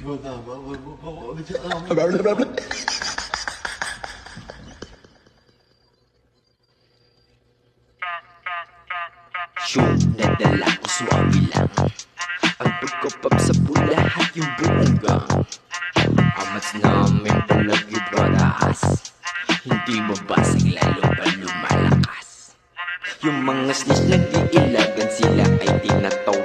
Shoot na dala ko suwabi lang. Ang pagkapap sa lahat yung buong gang. Amats namin palagi baraas. Hindi mabasag lalo pa lumalakas. Yung mga snitch nag-iilagan sila ay tinataw